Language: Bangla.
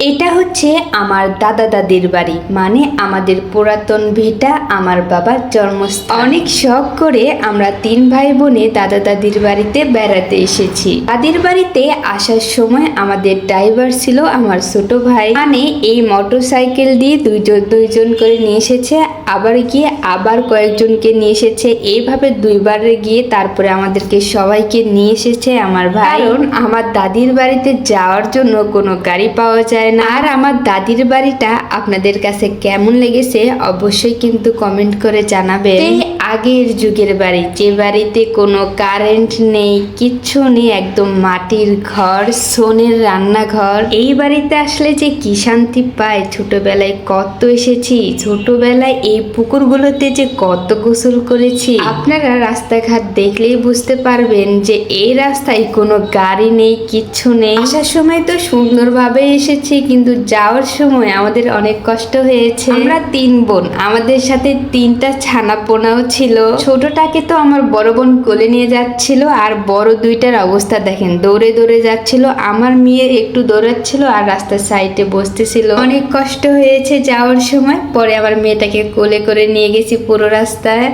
এটা হচ্ছে আমার দাদা দাদির বাড়ি, মানে আমাদের পুরাতন ভিটা, আমার বাবার জন্মস্থান। অনেক শখ করে আমরা 3 ভাই বোনে দাদা দাদির বাড়িতে বেড়াতে এসেছি। দাদির বাড়িতে আসার সময় আমাদের ড্রাইভার ছিল আমার ছোট ভাই, মানে এই মোটরসাইকেল দিয়ে দুইজন করে নিয়ে এসেছে, আবার কয়েকজনকে নিয়ে এসেছে। এইভাবে 2বার গিয়ে তারপরে আমাদেরকে সবাইকে নিয়ে এসেছে আমার ভাই। কারণ আমার দাদির বাড়িতে যাওয়ার জন্য কোনো গাড়ি পাওয়া যায় না। আর আমার দাদির বাড়িটা আপনাদের কাছে কেমন লেগেছে অবশ্যই কিন্তু কমেন্ট করে জানাবেন। এই আগের যুগের বাড়ি, যে বাড়িতে কোনো কারেন্ট নেই, কিচ্ছু নেই, একদম মাটির ঘর, সোনের রান্নাঘর। এই বাড়িতে আসলে যে কি শান্তি পায়। ছোটবেলায় কত এসেছি, ছোটবেলায় এই পুকুরগুলোতে যে কত গোসল করেছি। আপনারা রাস্তাঘাট দেখলেই বুঝতে পারবেন যে এই রাস্তায় কোনো গাড়ি নেই, কিচ্ছু নেই। আসার সময় তো সুন্দরভাবে এসেছি, কিন্তু যাওয়ার সময় আমাদের অনেক কষ্ট হয়েছে। আমরা 3 বোন, আমাদের সাথে 3টা ছানাপোনাও ছিল। ছোটটাকে তো আমার বড় বোন কোলে নিয়ে যাচ্ছিল, আর বড় 2টার অবস্থা দেখেন, দৌড়ে দৌড়ে যাচ্ছিল। আমার মেয়ে একটু দৌড়াচ্ছিল আর রাস্তার সাইডে বসতেছিল। অনেক কষ্ট হয়েছে যাওয়ার সময়। পরে আমার মেয়েটাকে কোলে করে নিয়ে গেছি পুরো রাস্তায়।